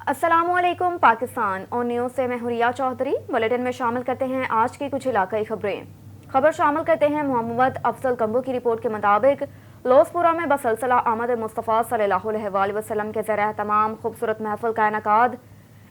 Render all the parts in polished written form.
अस्सलाम वालेकुम पाकिस्तान और न्यूज़ से मैं हुरिया चौधरी। बुलेटिन में शामिल करते हैं आज की कुछ इलाकाई खबरें। खबर शामिल करते हैं मोहम्मद अफजल कम्बो की रिपोर्ट के मुताबिक लोसपुरा में बसलसला आमद मुस्तफ़ा सल्लल्लाहु अलैहि वसल्लम के ज़रिए तमाम खूबसूरत महफिल का इनेकाद।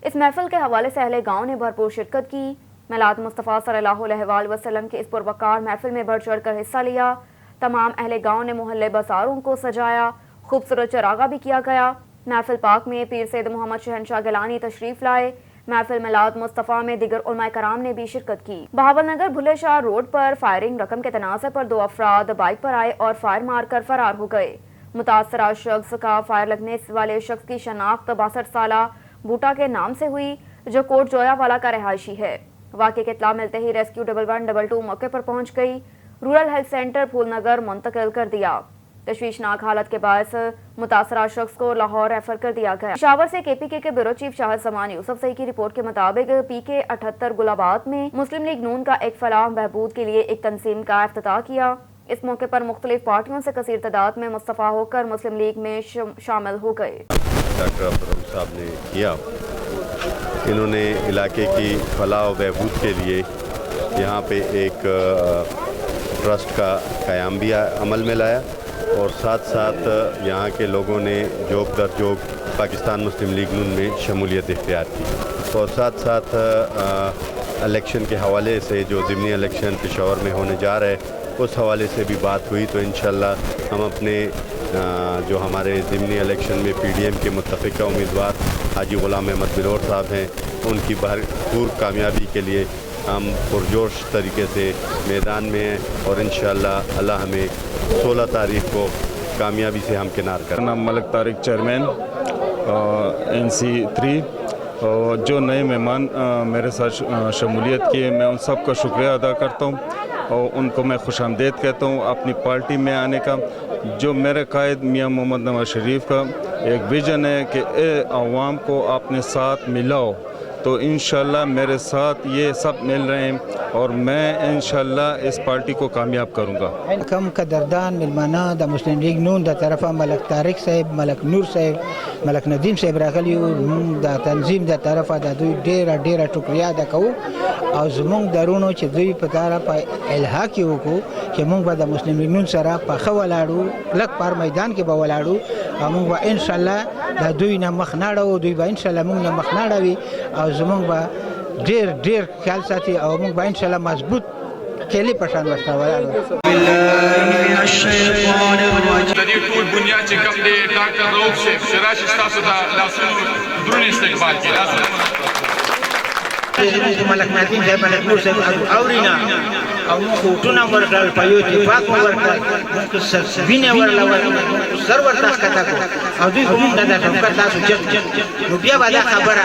इस महफिल के हवाले से अहले गाँव ने भरपूर शिरकत की। मिलाद मुस्तफ़ा सल्लल्लाहु अलैहि वसल्लम के इस पुरवकार महफिल में बढ़ चढ़ कर हिस्सा लिया। तमाम अहले गाँव ने मोहल्ले बाजारों को सजाया, खूबसूरत चरागा भी किया गया। महफिल पाक में पीर सैयद मोहम्मद शहनशाह गिलानी तशरीफ लाए। महफिल मिलाद मुस्तफ़ा में दिगर उलमा कराम ने भी शिरकत की। बहावलनगर भुल्ले शाह रोड पर फायरिंग रकम के तनाज़े पर 2 अफराद बाइक पर आए और फायर मार कर फरार हो गए। मुतासरा शख्स का फायर लगने वाले शख्स की शनाख्त 62 साला बूटा के नाम से हुई, जो कोट जोया वाला का रहायशी है। वाक़े की इत्तला मिलते ही रेस्क्यू 1112 मौके पर पहुंच गई। रूरल हेल्थ सेंटर फूलनगर मुंतकिल कर दिया। तशवीशनाक हालत के बायस मुतासरा शख्स को लाहौर रेफर कर दिया गया। पेशावर से KPK के ब्यूरो चीफ शाहिद समान यूसुफ सही की रिपोर्ट के मुताबिक PK 78 गुलाबाद में मुस्लिम लीग नून का एक फलाह बहबूद के लिए एक तंजीम का इफ्तिताह किया। इस मौके पर मुख्तलिफ पार्टियों से कसीर तादाद में मुस्तफ़ा होकर मुस्लिम लीग में शामिल हो गए। डॉक्टर अब्दुल साहब ने किया, इन्होंने इलाके की फलाह व बहबूद के लिए यहाँ पे एक ट्रस्ट का क़याम भी अमल में लाया और साथ साथ यहाँ के लोगों ने जोग दर जोग पाकिस्तान मुस्लिम लीग नून में शमूलियत इख्तियार की और साथ साथ इलेक्शन के हवाले से जो ज़िमनी इलेक्शन पेशावर में होने जा रहा है उस हवाले से भी बात हुई। तो इंशाल्लाह हम अपने जो हमारे ज़िमनी इलेक्शन में PDM के मुत्तफ़िका उम्मीदवार हाजी ग़ुलाम अहमद बिलोर साहब हैं, उनकी भरपूर कामयाबी के लिए हम पुरजोश तरीके से मैदान में हैं और इंशाअल्लाह अल्लाह हमें 16 तारीख को कामयाबी से हम किनार करें। नाम मलिक तारिक चेयरमैन NC3 और जो नए मेहमान मेरे साथ शमूलियत किए, मैं उन सब का शुक्रिया अदा करता हूँ और उनको मैं खुशामदीद कहता हूँ अपनी पार्टी में आने का। जो मेरे कायद मियाँ मोहम्मद नवाज शरीफ का एक विज़न है कि आवाम को अपने साथ मिलाओ, तो इंशाल्लाह मेरे साथ ये सब मिल रहे हैं और मैं इंशाल्लाह इस पार्टी को कामयाब करूँगा। कम कदरदान मिलमाना द मुस्लिम लीग नून द तरफा मलक तारिक साहब, मलक नूर साहब, मलक नदीम साहब रागली द तंजीम द तरफा द दुई ډیره شکریا ادا کوو او زمونږ درونو چې دوی په طرفه الها کې وکړو چې موږ به د مسلم لیگ نون سره په ښه ولاړو، کلک پر میدان کې به ولاړو او موږ به ان شاء الله د دوی نه مخ نه اړوو، دوی به ان شاء الله موږ نه مخ نه اړوي او زمونږ به ډیر خیال ساتي او موږ به ان شاء الله مضبوط کلی پشان ورته ولاړو. د ټول بنیاد چې کوم دی ډاکټر روغ صاحب شراش تاسو ته لاسونو درون استقبال کړئ. ملک نادیم صاحب، ملک نور صاحب اورینا او کوټونه ورکړل، په یو اتفاق ورکړل، وینه ورلول سر ورته کتا کو او دوی کوم د ټوکر تاسو چې نو بیا به دا خبره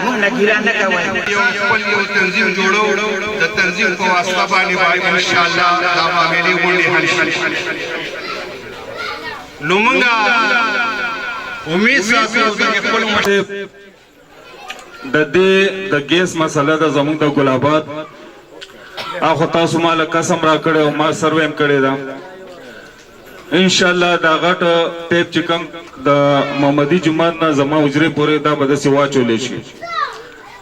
موږ نه ګیرا نه کوي. یو تنظیم جوړو، د تنظیم په واسطه باندې ان شاء الله دا معاملې غونډې حل شي. نو موږ امید ساتو چې خپل د ګیس مسله د زموږ د ګلاباد اخو تاسو مال قسم را کړی او ما سرویم کړی دا ان شاء الله دا غټ ټیپ چې کوم د محمدي جماعت نه زما وزري پورې دا به داسې واچولی شي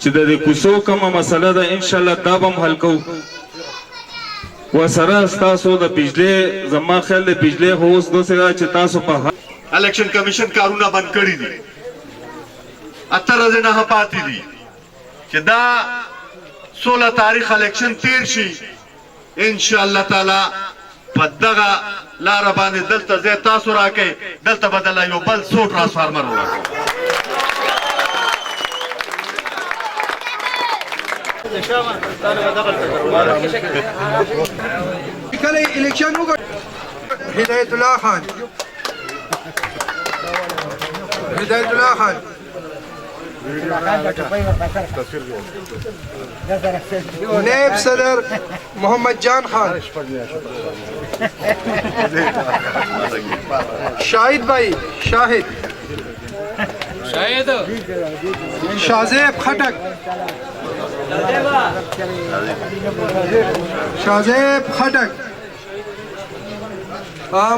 چې د کوڅو کومه مسله ده ان شاء الله دا به هم حل کوو. وسره ستاسو د بجلی زما خیال د بجلی خو اوس داسې چې تاسو په الیکشن کمیشن کارونه بند کړي دي، 18 نه پاتې دي چې دا 16 تاریخ الیکشن تیر شي ان شاء الله تعالی. په دغه لار باندې دلته زه تاسو راکې دلته بدل یو بل سو ترانسفارمر وراکو. کله الیکشن وګ هدایت الله خان، هدایت الله خان نائب صدر محمد جان خان، شاہد بھائی شاہد شازیب خٹک، شازیب خٹک،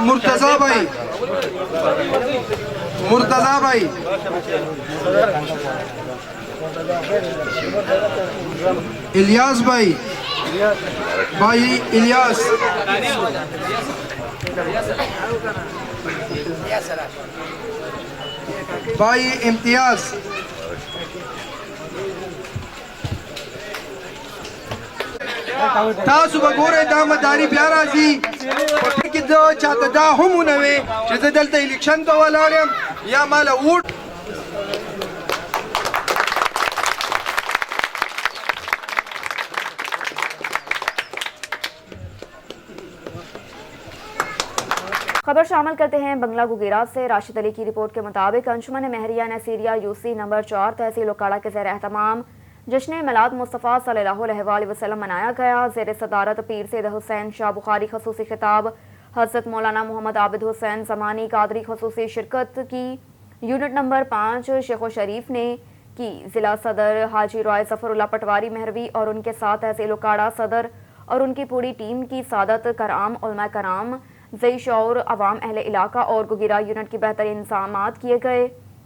مرتضی بھائی मुर्तजा भाई, इलियास भाई, भाई इलियास, भाई इम्तियाज, تاسو به ګورئ دا مداري بیا راځي په کې د چاته دا هم ونه وي چې زه دلته الیکشن ته ولاړ یم یا ماله ووټ खबर शामिल करते हैं बंगला गुगेरा से। राशिद अली की रिपोर्ट के मुताबिक अंजुमन महरिया नसीरिया यूसी नंबर 4 तहसील उकाड़ा के ज़ेर एहतमाम जश्न मिलाद मुस्तफ़ा सल्लल्लाहु अलैहि वसल्लम मनाया गया। ज़ेर सदारत पीर सैयद हुसैन शाह बुखारी खसूसी खिताब हज़रत मौलाना मोहम्मद आबिद हुसैन ज़मानी कादरी खसूसी शिरकत की। यूनिट नंबर 5 शेखो शरीफ ने की। ज़िला सदर हाजी रॉय ज़फ़रुल्लाह पटवारी मेहरवी और उनके साथ तहसील उकाड़ा सदर और उनकी पूरी टीम की सादत कराम उलमा कराम ज़ई शौर अवाम अहले इलाका और गुगिरा यूनिट की बेहतरीन इंतज़ामात किए गए।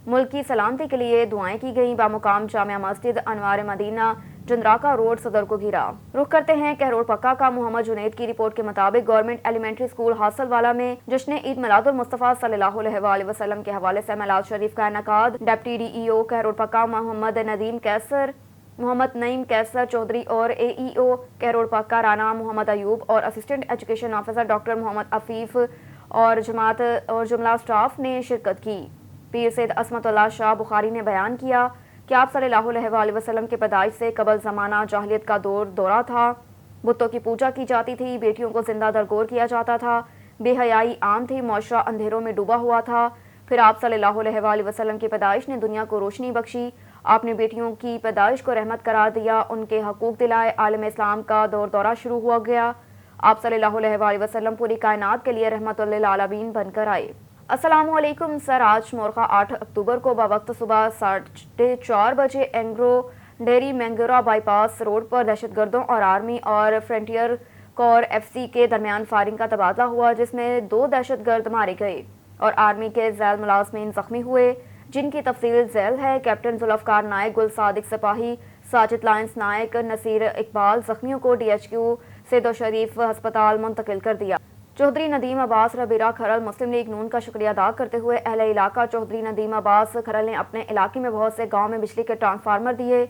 मुल्क की सलामती के लिए दुआएं की गईं। बामुकाम जामिया मस्जिद अनवार मदीना जंद्राका रोड सदर गुगिरा। रुख करते हैं कहरोड़ पक्का का। मोहम्मद जुनैद की रिपोर्ट के मुताबिक गवर्नमेंट एलिमेंट्री स्कूल हासलवाला में जश्न ईद मिलादुल मुस्तफ़ा सल्लल्लाहु अलैहि वसल्लम के हवाले से मिलाद शरीफ का इनेकाद। डिप्टी DEO कहरोड़ पक्का मोहम्मद नदीम कैसर, मोहम्मद नईम कैसर चौधरी और AEO कहरोड़ पक्का राना मोहम्मद अयूब और assistant education officer doctor Mohammad Afif और जमात और जुमला स्टाफ ने शिरकत की। पीर सैयद असमतुल्लाह शाह बुखारी ने बयान किया कि आप सल्लल्लाहु अलैहि वसल्लम के पैदाइश से कबल ज़माना जाहिलियत का दौरा था। बुतों की पूजा की जाती थी, बेटियों को जिंदा दरगोर किया जाता था, बेहयाई आम थी, मुआशरा अंधेरों में डूबा हुआ था। फिर आप सल्लल्लाहु अलैहि वसल्लम की पैदाइश ने दुनिया को रोशनी बख्शी। आपने बेटियों की पैदाइश को रहमत करार दिया, उनके हकूक दिलाए, आलम इस्लाम का दौरा शुरू हुआ गया। आप सल्लल्लाहु अलैहि वसल्लम पूरी कायनात के लिए रहमतुल लिल आलमीन बनकर आए। अस्सलामु अलैकुम सर। आज मोरखा 8 अक्टूबर को बवक्त सुबह 4:30 बजे Engro dairy Mingora bypass road पर दहशतगर्दों और आर्मी और फ्रंटियर कोर FC के दरमियान फायरिंग का तबादला हुआ, जिसमें 2 दहशतगर्द मारे गए और आर्मी के झैल मुलाजमीन जख्मी हुए, जिनकी तफसील झैल है। कैप्टन जुल्फकार नायक, गुल सादिक सिपाही, साजिद लायंस नायक, नसीर इकबाल जख्मियों को DHQ सैयद शरीफ अस्पताल मुंतकिल कर दिया। चौधरी नदीम अब्बास रबीरा खरल मुस्लिम लीग नून का शुक्रिया अदा करते हुए अहले इलाका चौधरी नदीम अब्बास खरल ने अपने इलाके में बहुत से गाँव में बिजली के ट्रांसफार्मर दिए,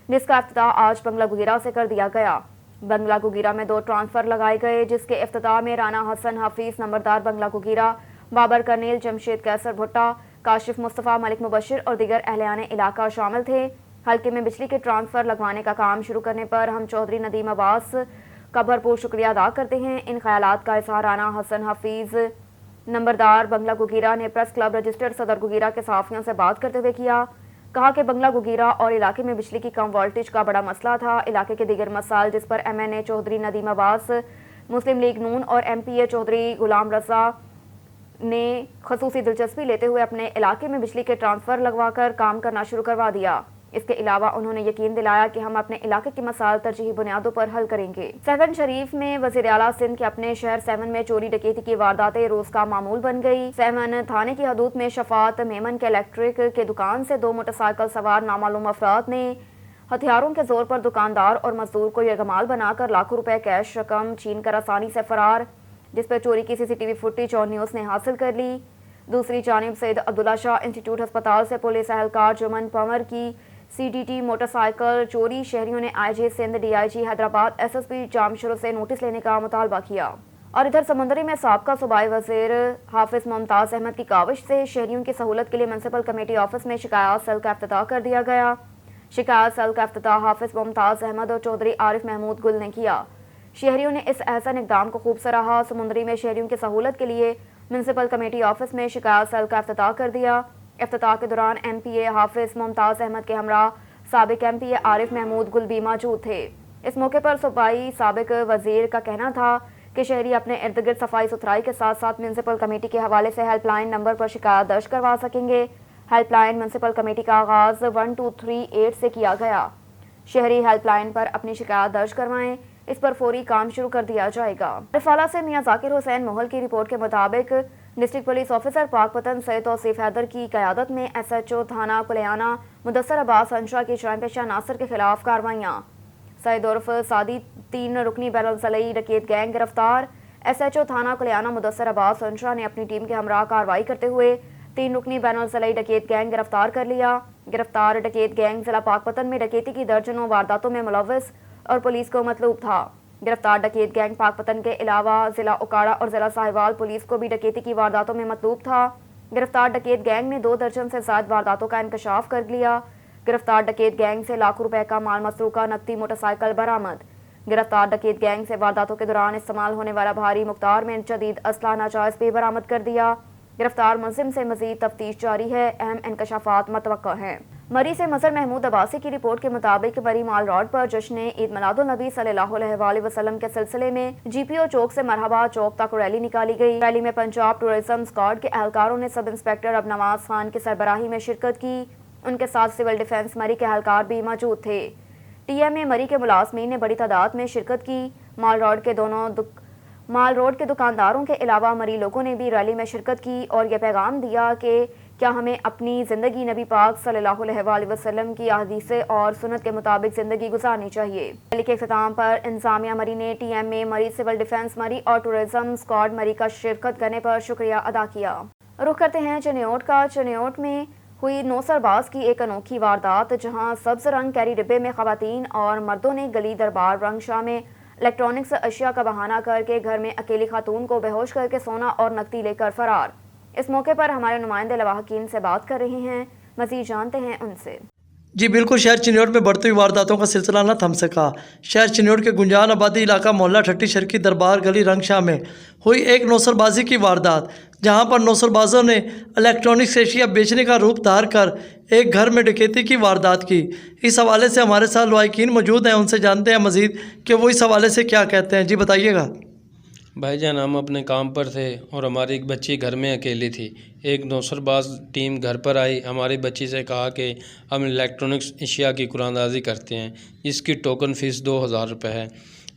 जिसका इफ्तिताह आज बंगला गुगीरा से कर दिया गया। बंगला गुगीरा में 2 ट्रांसफर लगाए गए, जिसके इफ्तिताह में राना हसन हफीज नंबरदार बंगला गुगीरा, बाबर कर्नेल जमशेद कैसर भुट्टा, काशिफ मुस्तफ़ा, मलिक मुबशिर और दीगर अहलियाने इलाका शामिल थे। हल्के में बिजली के ट्रांसफर लगवाने का काम शुरू करने पर हम चौधरी नदीम अब्बास का भरपूर शुक्रिया अदा करते हैं। इन ख्यालात का इजहार राना हसन हफीज नंबरदार बंगला गुगीरा ने प्रेस क्लब रजिस्टर्ड सदर गुगीरा के सहाफ़ियों से बात करते हुए किया। कहा कि बंगला गुगीरा और इलाके में बिजली की कम वोल्टेज का बड़ा मसला था। इलाके के दीगर मसाइल जिस पर MNA चौधरी नदीम अब्बास, मुस्लिम लीग नून और MPA चौधरी गुलाम रजा ने खसूसी दिलचस्पी लेते हुए अपने इलाके में बिजली के ट्रांसफर लगवाकर काम करना शुरू करवा दिया। इसके अलावा उन्होंने यकीन दिलाया कि हम अपने इलाके के मसाइल तरजीही बुनियादों पर हल करेंगे। 7 शरीफ में वज़ीर आला सिंध के अपने शहर 7 में चोरी डकैती की वारदातें रोज का मामूल बन गई। 7 थाने की हदूद में शफात मेमन के इलेक्ट्रिक के दुकान से 2 मोटरसाइकिल सवार नामालूम अफराद ने हथियारों के जोर पर दुकानदार और मजदूर को यरगमाल बनाकर लाखों रुपए कैश रकम छीन कर आसानी से फरार, जिस पर चोरी की CCTV फुटेज और न्यूज़ ने हासिल कर ली। दूसरी जानिब सैयद अब्दुल्ला शाह इंस्टीट्यूट अस्पताल से पुलिस एहलकार जुमन पंवर की CDT मोटरसाइकिल चोरी। शहरियों ने IG Sindh, DIG Hyderabad, SSP जामशुरू से नोटिस लेने का मुतालबा किया। और इधर समंदरी में साबका सूबाई वज़ीर हाफिज मुमताज़ अहमद की काविश से शहरियों की सहूलत के लिए म्युनिसिपल कमेटी ऑफिस में शिकायत सेल का इफ्तिताह कर दिया गया। शिकायत सेल का इफ्तिताह हाफिज मुमताज़ अहमद और चौधरी आरिफ महमूद गुल ने किया। शहरियों ने इस एहसन इक़दाम को खूब सराहा। समुंदरी में शहरियों की सहूलत के लिए म्युनिसिपल कमेटी ऑफिस में शिकायत सेल का इफ्तिताह कर दिया। इफ्तिताह के दौरान MPA हाफिज मुमताज़ अहमद के हमरा साबिक MPA आरिफ महमूद गुल भी मौजूद थे। इस मौके पर सूबाई साबिक वजीर का कहना था कि शहरी अपने इर्द गिर्द सफाई सुथराई के साथ साथ म्युनिसिपल कमेटी के हवाले से हेल्पलाइन नंबर पर शिकायत दर्ज करवा सकेंगे। हेल्पलाइन म्युनिसिपल कमेटी का आगाज़ 1238 से किया गया। शहरी हेल्पलाइन पर अपनी शिकायत दर्ज करवाएं, इस पर फौरी काम शुरू कर दिया जाएगा। रिफाला से मियां जाकिर हुसैन मोहल की रिपोर्ट के मुताबिक district police officer Pakpattan Syed Tauseef Haider की क़यादत में SHO थाना कुलियाना मुदस्सर अब्बास अंशा की जुर्म पेशा नासिर के खिलाफ कार्रवाइयाँ। सैयद उर्फ सादी 3 रुकनी बैनुल-ज़लई डकैत गैंग गिरफ्तार। SHO थाना कुलियाना मुदस्सर अब्बास अंशा ने अपनी टीम के हमरा कार्रवाई करते हुए 3 रुकनी बैनुल-ज़लई डकैत गैंग गिरफ्तार कर लिया। गिरफ्तार डकैत गैंग जिला पाकपतन में डकैती की दर्जनों वारदातों में मुलव्वस और पुलिस को मतलूब था। गिरफ्तार डकैत गैंग पाकपतन के अलावा जिला उकाड़ा और जिला साहिवाल पुलिस को भी डकैती की वारदातों में मतलूब था। गिरफ्तार डकैत गैंग ने 2 दर्जन से ज्यादा वारदातों का इंकशाफ कर लिया। गिरफ्तार डकैत गैंग से लाखों रुपए का माल मसरूका नकदी मोटरसाइकिल बरामद। गिरफ्तार डकैत गैंग से वारदातों के दौरान इस्तेमाल होने वाला भारी मुकदार में जदीद असला नाजायज भी बरामद कर दिया। गिरफ्तार मुलजिम से मजीद तफ्तीश जारी है। अहम इंकशाफात मतवक्का हैं। मरी से मजहर महमूद अब्बासी की रिपोर्ट के मुताबिक मरी माल रोड पर जश्न ईद मिलादुन नबी सल्लल्लाहु अलैहि वसल्लम के सिलसिले में GPO चौक से मरहबा चौक तक रैली निकाली गई। रैली में पंजाब टूरिज्म स्क्वाड के एहलकारों ने सब इंस्पेक्टर अबनवाज खान की सरबराही में शिरकत की। उनके साथ सिविल डिफेंस मरी के एहलकार भी मौजूद थे। TMA मरी के मुलाजमीन ने बड़ी तादाद में शिरकत की। माल रोड के दुकानदारों के अलावा मरी लोगों ने भी रैली में शिरकत की और यह पैगाम दिया कि क्या हमें अपनी ज़िंदगी नबी पाक सल्लल्लाहु अलैहि वसल्लम की अहदीस और सुन्नत के मुताबिक ज़िंदगी गुजारनी चाहिए। रैली के इख्तिताम पर इंतजामिया मरी ने TMA मरी, सिविल डिफेंस मरी और टूरिज्म स्क्वाड मरी का शिरकत करने पर शुक्रिया अदा किया। रुख करते हैं चनियोट का। चनियोट में हुई 9 सरबाज की एक अनोखी वारदात, जहां सब्ज रंग कैरी डिब्बे में खवातीन और मर्दों ने गली दरबार रंगशाह में इलेक्ट्रॉनिक्स अशिया का बहाना करके घर में अकेली खातून को बेहोश करके सोना और नकदी लेकर फरार। इस मौके पर हमारे नुमाइंदे लवाहकीन से बात कर रहे हैं, मज़ीद जानते हैं उनसे। जी बिल्कुल, शहर चिन्योट में बढ़ती हुई वारदातों का सिलसिला न थम सका। शहर चिन्योट के गुंजान आबादी इलाका मोहल्ला ठट्टी शर्की दरबार गली रंगशाह में हुई एक नौसरबाजी की वारदात, जहां पर नौसरबाजों ने इलेक्ट्रॉनिक्स एशिया बेचने का रूप धार कर एक घर में डकैती की वारदात की। इस हवाले से हमारे साथ लवाहकीन मौजूद हैं, उनसे जानते हैं मज़ीद कि वो इस हवाले से क्या कहते हैं। जी बताइएगा। भाईजान, हम अपने काम पर थे और हमारी एक बच्ची घर में अकेली थी। एक नौसरबाज टीम घर पर आई, हमारी बच्ची से कहा कि हम इलेक्ट्रॉनिक्स अशिया की कुरानदाजी करते हैं, जिसकी टोकन फ़ीस 2000 रुपये है।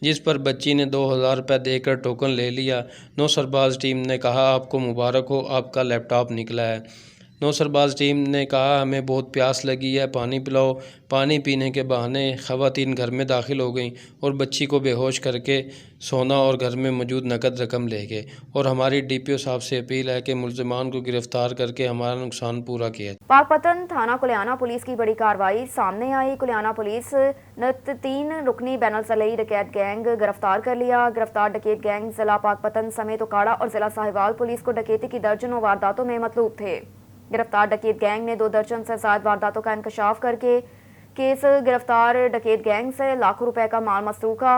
जिस पर बच्ची ने 2000 रुपये देकर टोकन ले लिया। नौसरबाज टीम ने कहा आपको मुबारक हो, आपका लैपटॉप निकला है। नौसरबाज टीम ने कहा हमें बहुत प्यास लगी है, पानी पिलाओ। पानी पीने के बहाने ख़वातीन घर में दाखिल हो गईं और बच्ची को बेहोश करके सोना और घर में मौजूद नकद रकम ले गए। और हमारी DPO साहब से अपील है कि मुलज़िमान को गिरफ़्तार करके हमारा नुकसान पूरा किया। पाकपतन थाना कुलियाना पुलिस की बड़ी कार्रवाई सामने आई। कुलियाना पुलिस ने 3 रुकनी बैनुल-ज़लई डकैत गैंग गिरफ्तार कर लिया। गिरफ्तार डकैत गैंग जिला पाकपतन समेत उकाड़ा और जिला साहिवाल पुलिस को डकैती की दर्जनों वारदातों में मतलूब थे। गिरफ्तार डकैत गैंग ने 2 दर्जन से ज्यादा वारदातों का इंकशाफ करके केस गिरफ्तार डकैत गैंग से लाखों रुपए का माल मसरूका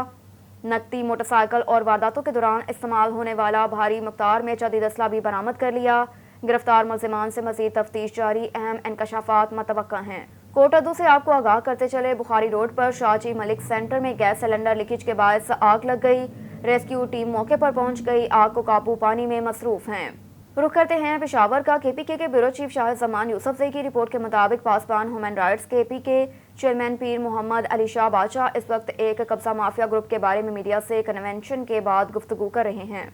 नकदी मोटरसाइकिल और वारदातों के दौरान इस्तेमाल होने वाला भारी मकदार में जदीद असला भी बरामद कर लिया। गिरफ्तार मुलजिमान से मजीद तफ्तीश जारी, अहम इंकशाफात मतवक्का हैं। कोटअदू से आपको आगाह करते चले, बुखारी रोड पर शाहजी मलिक सेंटर में गैस सिलेंडर लीकेज के बायस आग लग गई। रेस्क्यू टीम मौके पर पहुंच गई, आग को काबू पाने में मसरूफ हैं। रुख करते हैं पेशावर का। KPK के ब्यूरो चीफ शाहिद जमान यूसुफजई की रिपोर्ट के मुताबिक पासबान ह्यूमन राइट्स KPK चेयरमैन पीर मोहम्मद अली शाह बादशाह इस वक्त एक कब्जा माफिया ग्रुप के बारे में मीडिया से कन्वेंशन के बाद गुफ्तगू कर रहे हैं।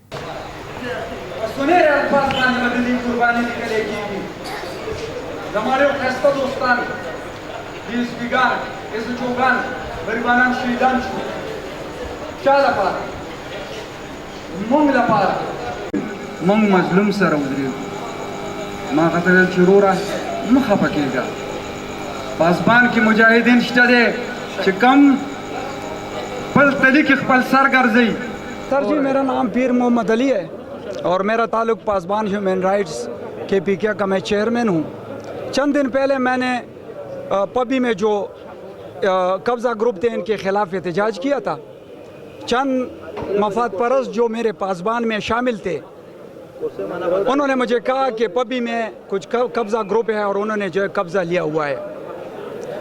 موږ مظلوم سره ودرېږو. ما ورته ویل چې وروره مه خفه کېږه، پاسبان کې مجاهدین شته دی چې کم خپل تلي کې خپل سر ګرځوي. سر جی میرا نام پیر محمد علی ہے اور میرا تعلق پاسبان ہیومن رائٹس KPK کا میں چیئرمین ہوں۔ چند دن پہلے میں نے پبی میں جو قبضہ گروپ تھے ان کے خلاف احتجاج کیا تھا۔ چند مفاد پرست جو میرے پاسبان میں شامل تھے انہوں نے مجھے کہا کہ پبی میں کچھ قبضہ گروپ ہے اور انہوں نے جو ہے قبضہ لیا ہوا ہے۔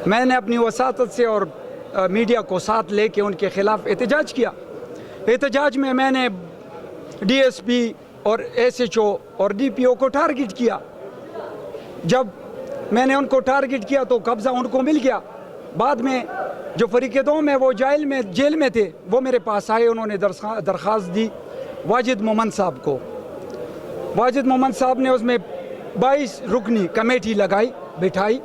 میں نے اپنی وساطت سے اور میڈیا کو ساتھ لے کے ان کے خلاف احتجاج کیا۔ احتجاج میں میں نے DSP اور SHO اور DPO کو ٹارگٹ کیا۔ جب میں نے ان کو ٹارگٹ کیا تو قبضہ ان کو مل گیا۔ بعد میں جو فریق دوم ہے وہ جیل میں تھے، وہ میرے پاس آئے، انہوں نے درخواست دی واجد مومن صاحب کو۔ वाजिद मोहम्मद साहब ने उसमें 22 रुकनी कमेटी लगाई, बिठाई,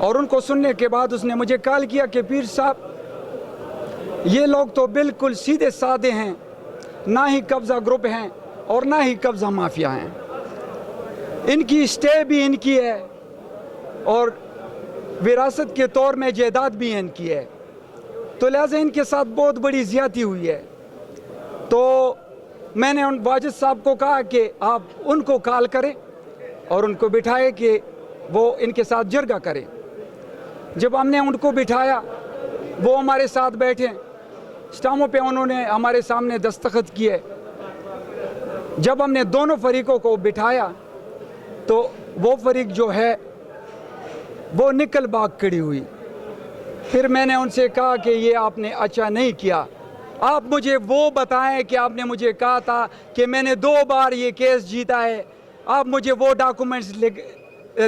और उनको सुनने के बाद उसने मुझे कॉल किया कि पीर साहब ये लोग तो बिल्कुल सीधे साधे हैं, ना ही कब्ज़ा ग्रुप हैं और ना ही कब्ज़ा माफिया हैं, इनकी स्टे भी इनकी है और विरासत के तौर में जायदाद भी इनकी है, तो लिहाजा इनके साथ बहुत बड़ी ज़्यादती हुई है। तो मैंने उन वाजिद साहब को कहा कि आप उनको कॉल करें और उनको बिठाए कि वो इनके साथ जरगा करें। जब हमने उनको बिठाया, वो हमारे साथ बैठे, स्टामों पे उन्होंने हमारे सामने दस्तखत किए। जब हमने दोनों फरीकों को बिठाया तो वो फरीक जो है वो निकल भाग खड़ी हुई। फिर मैंने उनसे कहा कि ये आपने अच्छा नहीं किया, आप मुझे वो बताएं कि आपने मुझे कहा था कि मैंने 2 बार ये केस जीता है, आप मुझे वो डॉक्यूमेंट्स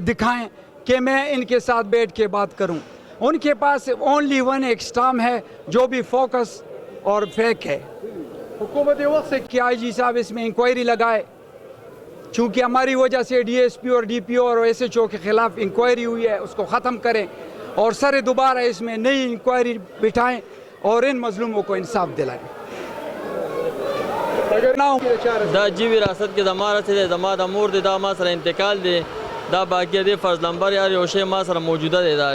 दिखाएं कि मैं इनके साथ बैठ के बात करूं। उनके पास ओनली 1 एक स्टाम्प है जो भी फोकस और फेक है। हुकूमत वक्त से कि IG साहब इसमें इंक्वायरी लगाए, चूँकि हमारी वजह से DSP और DPO और SHO के खिलाफ इंक्वायरी हुई है, उसको ख़त्म करें और सर दोबारा इसमें नई इंक्वायरी बिठाएं और इन मजलूमों को इंसाफ दिलाएं। دا جی وراثت کې د ما رسېدی، زما د مور دی دا ما سره انتقال دی، دا باقی دی فرض نمبر یا یو شی ما سره موجوده دی، دا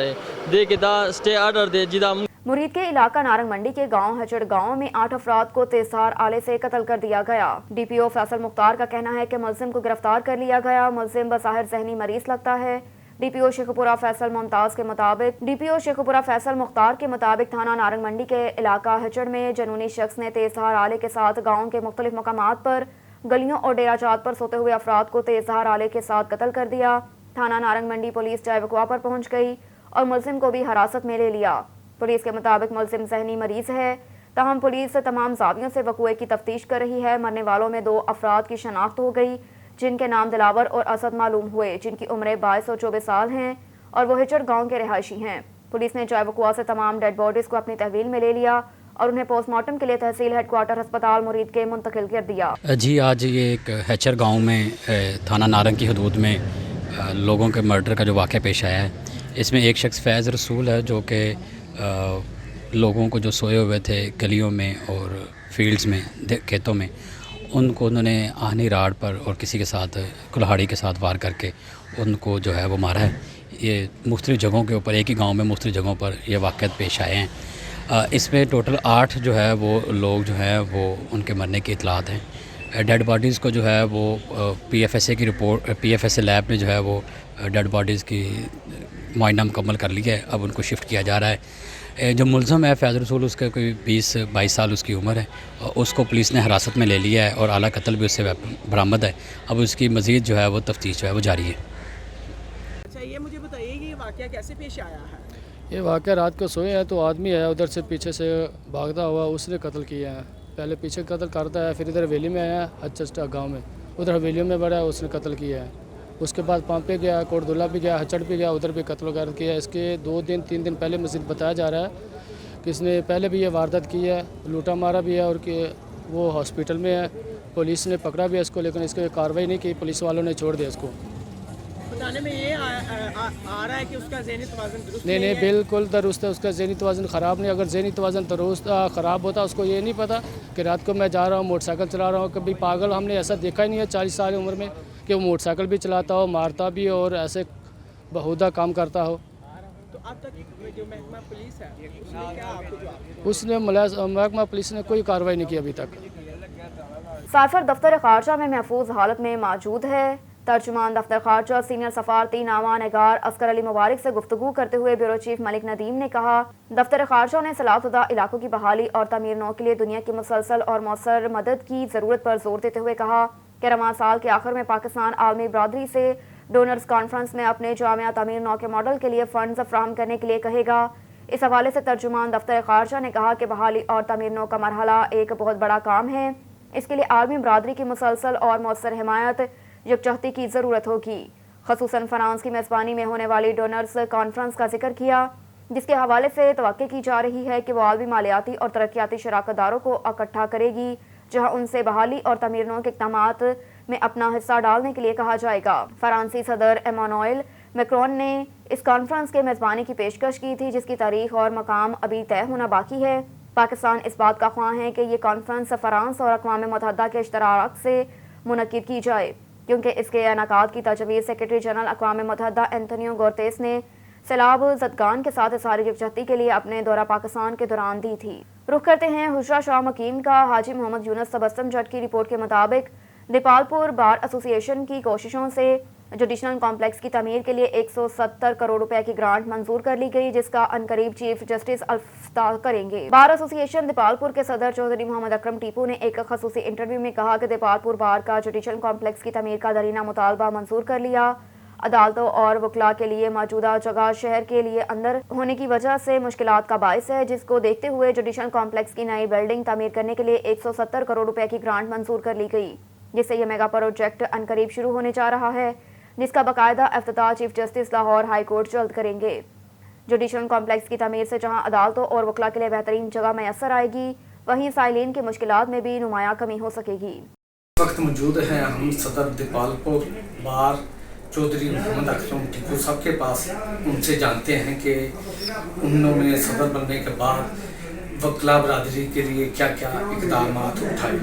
دی کې دا سٹے آرڈر دی جی دا मुरीद के इलाका नारंग मंडी के गांव हचड़ गांव में 8 अफराद को तेजधार आले से कत्ल कर दिया गया। DPO फैसल मुख्तार का कहना है कि मुलजिम को गिरफ्तार कर लिया गया। मुलजिम बज़ाहिर ज़हनी मरीज लगता है। DPO शेखपुरा फैसल मुख्तार के मुताबिक थाना नारंग मंडी के इलाका हचड़ में जनूनी शख्स ने तेजधार आले के साथ गाँव के मुख्तलिफ मकामात पर गलियों और डेरा जात पर सोते हुए अफराद को तेजधार आले के साथ कत्ल कर दिया। थाना नारंग मंडी पुलिस जाए वक़्वा पर पहुँच गई और मुलजिम को भी हिरासत में ले लिया। पुलिस के मुताबिक मुलजिम ज़हनी मरीज है, ताहम पुलिस तमाम ज़ावियों से वक़ूए की तफ्तीश कर रही है। मरने वालों में 2 अफराद की शनाख्त हो गई, जिनके नाम दिलावर और असद मालूम हुए, जिनकी उम्रें 22 और 24 साल हैं और वो हिचड़ गांव के रिहायशी हैं। पुलिस ने जाए वक़ूआ से तमाम डेड बॉडीज़ को अपनी तहवील में ले लिया और उन्हें पोस्टमार्टम के लिए तहसील हेडक्वार्टर अस्पताल मुरीद के मुंतकिल कर दिया। जी आज ये एक हैचर गाँव में थाना नारंग की हदूद में लोगों के मर्डर का जो वाक़या पेश आया है, इसमें एक शख्स फैज़ रसूल है जो कि लोगों को जो सोए हुए थे गलियों में और फील्ड्स में खेतों में, उनको उन्होंने आहनी राड पर और किसी के साथ कुल्हाड़ी के साथ वार करके उनको जो है वो मारा है। ये मुख्तलिफ़ जगहों के ऊपर, एक ही गांव में मुख्तलिफ़ जगहों पर ये वाक़यात पेश आए हैं। इसमें टोटल 8 जो है वो लोग जो हैं वो उनके मरने की इतलात हैं। डेड बॉडीज़ को जो है वो PFSA की रिपोर्ट, PFSA लैब ने जो है वो डेड बॉडीज़ की मुआयना मुकम्मल कर लिया है। अब उनको शिफ्ट किया जा रहा है। जो मुलज़म है फैज़ रसूल, उसके कोई 20-22 साल उसकी उम्र है, उसको पुलिस ने हिरासत में ले लिया है और आला कत्ल भी उससे बरामद है। अब उसकी मज़ीद जो है वो तफ्तीश जो है वो जारी है। अच्छा, ये मुझे बताइए कि ये वाक़या कैसे पेश आया है? ये वाक़या रात को सोए हैं तो आदमी है उधर से पीछे से भागता हुआ, उसने कत्ल किया है। पहले पीछे कत्ल करता है, फिर इधर हवेली में आया हचस्टा गाँव में, उधर हवेलियों में बढ़ा, उसने कत्ल किया है। उसके बाद पांपे गया, कोटदुल्ला भी गया, हचड़ भी गया, उधर भी कत्ल वगैरह किया। इसके 2-3 दिन पहले मज़ीद बताया जा रहा है कि इसने पहले भी ये वारदात की है, लूटा मारा भी है और कि वो हॉस्पिटल में है। पुलिस ने पकड़ा भी है इसको, लेकिन इसको कार्रवाई नहीं की, पुलिस वालों ने छोड़ दिया इसको। बताने में ये आ रहा है कि उसका ज़हनी तवाज़ुन दुरुस्त नहीं, बिल्कुल दुरुस्त है, उसका ज़हनी तवाज़ुन ख़राब नहीं। अगर ज़हनी तवाज़ुन दुरुस्त ख़राब होता, उसको ये नहीं पता कि रात को मैं जा रहा हूँ मोटरसाइकिल चला रहा हूँ। कभी पागल हमने ऐसा देखा ही नहीं है 40 साल उम्र में कि वो मोटरसाइकिल भी चलाता हो, मारता भी और ऐसे बहुधा काम करता हो। तो अब तक जो महकमा पुलिस है उसने क्या आपको उसने महकमा पुलिस ने कोई कार्रवाई नहीं की अभी तक। साफर दफ्तर खारजा में महफूज हालत में मौजूद है। तर्जुमान दफ्तर खारजा सीनियर सफारती नामा नगार अस्कर अली मुबारक से गुफ्तगू करते हुए ब्यूरो चीफ मलिक नदीम ने कहा, दफ्तर खारजा ने सलाहशुदा इलाकों की बहाली और तमीर नौ के लिए दुनिया की मुसलसल और मौसर मदद की ज़रूरत पर जोर देते हुए कहा कि रमज़ान साल के आखिर में पाकिस्तान आलमी बरादरी से डोनर्स कॉन्फ्रेंस में अपने जामिया तमीर नौ के मॉडल के लिए फ़ंड्स फ्राहम करने के लिए कहेगा। इस हवाले से तर्जुमान दफ्तर खारजा ने कहा कि बहाली और तमीर नौ का मरहला एक बहुत बड़ा काम है। इसके लिए आलमी बरादरी की मुसलसल और मौसर हिमायत यकजहती की ज़रूरत होगी। ख़ुसूसन फ्रांस की मेज़बानी में होने वाली डोनर्स कॉन्फ्रेंस का जिक्र किया, जिसके हवाले से तवक्को की जा रही है कि वो आलमी मालियाती और तरक्याती शराकतदारों को इकट्ठा करेगी, जहाँ उनसे बहाली और तमीर नौ के इक़दामात میں اپنا حصہ ڈالنے کے لیے کہا جائے گا۔ فرانسی صدر ایمانوئل میکرون نے اس کانفرنس کے میزبانی کی پیشکش کی تھی، جس کی تاریخ اور مقام ابھی طے ہونا باقی ہے۔ پاکستان اس بات کا خواہاں ہے کہ یہ کانفرنس فرانس اور اقوام متحدہ کے اشتراک سے منعقد کی جائے، کیونکہ اس کے انعقاد کی تجویز سیکرٹری جنرل اقوام متحدہ اینٹونیو گوتریس نے سیلاب زدگان کے ساتھ اظہار یکجہتی کے لیے اپنے دورہ پاکستان کے دوران دی تھی۔ رخ کرتے ہیں حجرہ شاہ مقیم کا۔ حاجی محمد یونس تبسم جٹ کی رپورٹ کے مطابق دیپالپور بار ایسوسی ایشن کی کوششوں سے جوڈیشنل کمپلیکس کی تعمیر کے لیے 170 کروڑ روپے کی گرانٹ منظور کر لی گئی، جس کا عنقریب چیف جسٹس افتتاح کریں گے۔ بار ایسوسی ایشن دیپالپور کے صدر چودھری محمد اکرم ٹیپو نے ایک خصوصی انٹرویو میں کہا کہ دیپالپور بار کا جوڈیشنل کمپلیکس کی تعمیر کا درینہ مطالبہ منظور کر لیا۔ عدالتوں اور وکلاء کے لیے موجودہ جگہ شہر کے لیے اندر ہونے کی وجہ سے مشکلات کا باعث ہے، جس کو دیکھتے ہوئے جوڈیشنل کمپلیکس کی نئی بلڈنگ تعمیر کرنے کے لیے 170 کروڑ روپے کی گرانٹ منظور کر لی گئی، جس سے یہ میگا پروجیکٹ عنقریب شروع ہونے جا رہا ہے، جس کا باقاعدہ افتتاح chief justice Lahore high court جلد کریں گے۔ جوڈیشنل کمپلیکس کی تعمیر سے جہاں عدالتوں اور وکلاء کے لیے بہترین جگہ میسر آئے گی، وہیں سائلین کی مشکلات میں بھی نمایاں کمی ہو سکے گی۔ اس وقت موجود ہیں ہم صدر دیپالپور بار چودھری محمد اکرم ٹیپو صاحب کے پاس، ان سے جانتے ہیں کہ انہوں نے صدر بننے کے بعد وکلاء برادری کے لیے کیا کیا اقدامات اٹھائے۔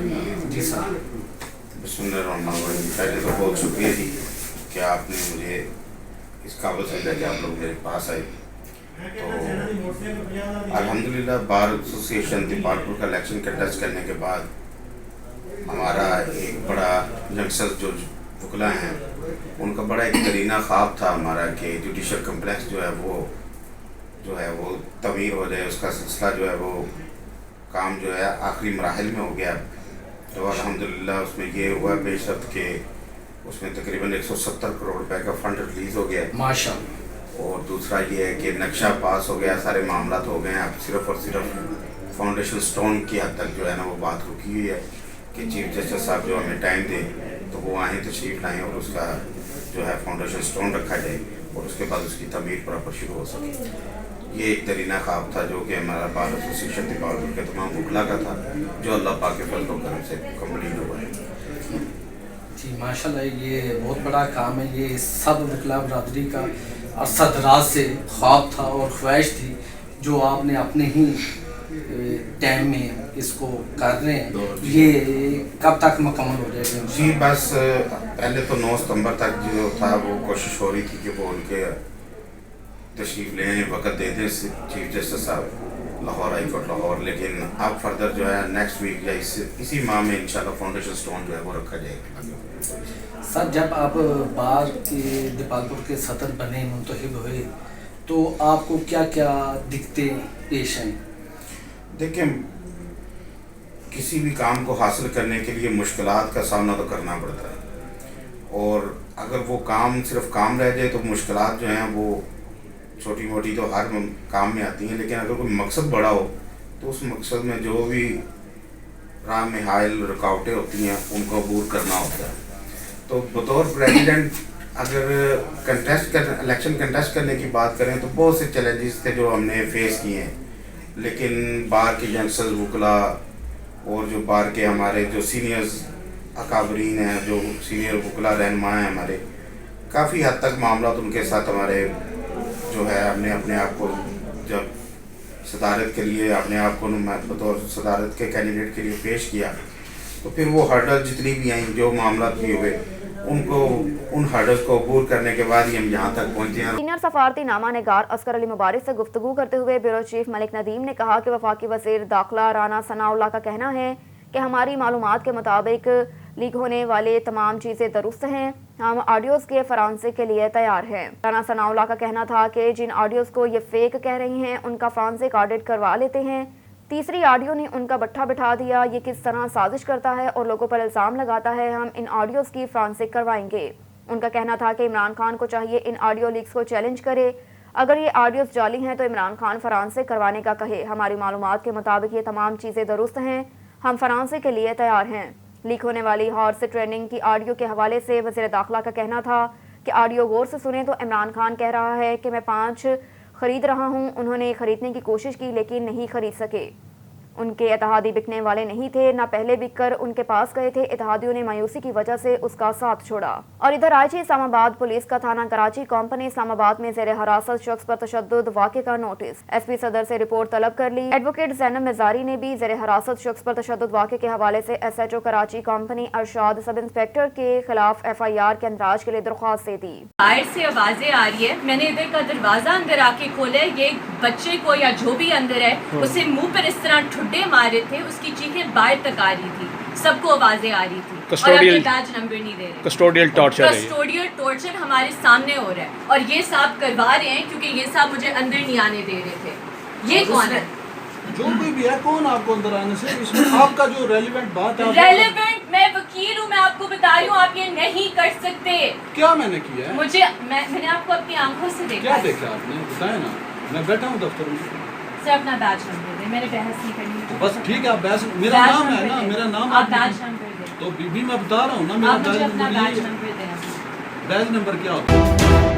جی صاحب۔ بسم اللہ الرحمن الرحیم۔ پہلے تو بہت شکریہ جی کہ آپ نے مجھے اس قابل سمجھا کہ آپ لوگ میرے پاس آئے۔ تو الحمدللہ بار ایسوسی ایشن دیپالپور کا الیکشن کنٹیسٹ کرنے کے بعد ہمارا ایک بڑا ینگسٹر جو وکلاء ہیں ان کا بڑا ایک درینہ خواب تھا ہمارا کہ جوڈیشل کمپلیکس جو ہے وہ تعمیر ہو جائے۔ اس کا سلسلہ جو ہے وہ کام جو ہے آخری مراحل میں ہو گیا۔ تو الحمدللہ اس میں یہ ہوا بے شرط کہ اس میں تقریباً 170 کروڑ روپے کا فنڈ ریلیز ہو گیا ماشاءاللہ۔ اور دوسرا یہ ہے کہ نقشہ پاس ہو گیا، سارے معاملات ہو گئے ہیں۔ اب صرف اور صرف فاؤنڈیشن سٹون کی حد تک جو ہے نا وہ بات رکی ہوئی ہے کہ چیف جسٹس صاحب جو ہمیں ٹائم دیں تو وہ آئیں، تشریف لائیں اور اس کا جو ہے فاؤنڈیشن سٹون رکھا جائے اور اس کے بعد اس کی تعمیر پراپر شروع ہو سکے۔ یہ ایک درینہ خواب تھا جو کہ ہمارا بار ایسوسی ایشن دیپالپور کے تمام وکلاء کا تھا، جو اللہ پاک کے فضل و کرم سے کمپلیٹ ہوا ہے۔ جی ماشاءاللہ، یہ بہت بڑا کام ہے۔ یہ سب وکلاء برادری کا عرصہ دراز سے خواب تھا اور خواہش تھی، جو آپ نے اپنے ہی ٹائم میں اس کو کر رہے ہیں۔ یہ کب تک مکمل ہو جائے گا؟ جی بس پہلے تو 9 ستمبر تک جو تھا وہ کوشش ہو رہی تھی کہ وہ ان کے تشریف لیں، وقت دے دیں چیف جسٹس صاحب لاہور ہائی کورٹ لاہور، لیکن اب فردر جو ہے نیکسٹ ویک یا اسی ماہ میں انشاءاللہ فاؤنڈیشن سٹون جو ہے وہ رکھا جائے گا۔ سر، جب آپ بار کے دیپالپور کے صدر بنے، منتخب ہوئے، تو آپ کو کیا کیا دقتیں پیش آئیں؟ دیکھیں، کسی بھی کام کو حاصل کرنے کے لیے مشکلات کا سامنا تو کرنا پڑتا ہے، اور اگر وہ کام صرف کام رہ جائے تو مشکلات جو ہیں وہ چھوٹی موٹی تو ہر کام میں آتی ہیں، لیکن اگر کوئی مقصد بڑا ہو تو اس مقصد میں جو بھی راہ میں حائل رکاوٹیں ہوتی ہیں ان کو عبور کرنا ہوتا ہے۔ تو بطور پریزیڈنٹ اگر الیکشن کنٹیسٹ کرنے کی بات کریں تو بہت سے چیلنجز تھے جو ہم نے فیس کیے ہیں، لیکن بار کے ینگسٹرز وکلاء اور جو بار کے ہمارے جو سینئرز اکابرین ہیں، جو سینئر وکلاء رہنما ہیں ہمارے، کافی حد تک معاملات ان کے ساتھ ہمارے جو ہے ہم نے اپنے آپ کو جب صدارت کے لیے اپنے آپ کو بطور صدارت کے کینڈیڈیٹ کے لیے پیش کیا تو پھر وہ ہرڈل جتنی بھی آئیں، جو معاملات بھی ہوئے، ان ہرڈلز کو عبور کرنے کے بعد ہی ہم یہاں تک پہنچے ہیں۔ سینئر سفارتی نامہ نگار اصغر علی مبارک سے گفتگو کرتے ہوئے بیورو چیف ملک ندیم نے کہا کہ وفاقی وزیر داخلہ رانا ثناء اللہ کا کہنا ہے کہ ہماری معلومات کے مطابق لیک ہونے والے تمام چیزیں درست ہیں، ہم آڈیوز کے فرانسک کے لیے تیار ہیں۔ رانا ثناء اللہ کا کہنا تھا کہ جن آڈیوز کو یہ فیک کہہ رہی ہیں ان کا فرانسک آڈٹ کروا لیتے ہیں۔ تیسری آڈیو نے ان کا بٹھا بٹھا دیا، یہ کس طرح سازش کرتا ہے اور لوگوں پر الزام لگاتا ہے، ہم ان آڈیوز کی فرانسک کروائیں گے۔ ان کا کہنا تھا کہ عمران خان کو چاہیے ان آڈیو لیکس کو چیلنج کرے، اگر یہ آڈیوز جعلی ہیں تو عمران خان فرانسک کروانے کا کہے۔ ہماری معلومات کے مطابق یہ تمام چیزیں درست ہیں، ہم فرانسک کے لیے تیار ہیں۔ لیک ہونے والی ہارس ٹریننگ کی آڈیو کے حوالے سے وزیر داخلہ کا کہنا تھا کہ آڈیو غور سے سنیں تو عمران خان کہہ رہا ہے کہ میں 5 خرید رہا ہوں، انہوں نے خریدنے کی کوشش کی لیکن نہیں خرید سکے۔ उनके इत्तेहादी बिकने वाले नहीं थे, न पहले बिक कर उनके पास गए थे। इत्तेहादियों ने मायूसी की वजह से उसका साथ छोड़ा। और इधर आईजी इस्लामाबाद पुलिस का थाना कराची कंपनी इस्लामाबाद में ज़ेर हिरासत शख्स पर तशद्दुद वाक़े का नोटिस। एसपी सदर से रिपोर्ट तलब कर ली। एडवोकेट ज़ैनब मिज़ारी ने भी ज़ेर हिरासत शख्स पर तशद्दुद वाक़े के हवाले से SHO Karachi company Arshad sub inspector के खिलाफ FIR के अंदराज के लिए दरख्वास्त दे दी। बाहर से आवाजें आ रही है, मैंने इधर का दरवाजा अंदर आके खोला है, ये बच्चे को या जो भी अंदर है उसे मुंह पर इस तरह ठुड्डे मारे थे, उसकी चीखें बाहर तक आ रही थी, सबको आवाजें आ रही थी। और अपने बैच नंबर नहीं दे रहे। कस्टोडियल टॉर्चर हमारे सामने हो रहा है और ये साहब करवा रहे हैं क्योंकि ये साहब मुझे अंदर नहीं आने दे रहे थे। ये कौन है? जो कोई भी है, कौन आपको अंदर आने से? इसमें आपका जो रेलेवेंट बात है, रेलेवेंट, मैं वकील हूँ, मैं आपको बता रही हूँ, आप ये नहीं कर सकते। क्या मैंने किया है? मैंने आपको अपनी आंखों से देखा। क्या देखा आपने? बताए ना, मैं बैठा हूँ दफ्तर में। सर अपना बैच नंबर दे, मैंने बहस नहीं करनी। बस ठीक है, आप बैच, मेरा नाम है ना, मेरा नाम आप बैच नंबर दे। तो बीबी मैं बता रहा हूँ ना, मेरा बैच नंबर दे। बैच नंबर क्या होता है?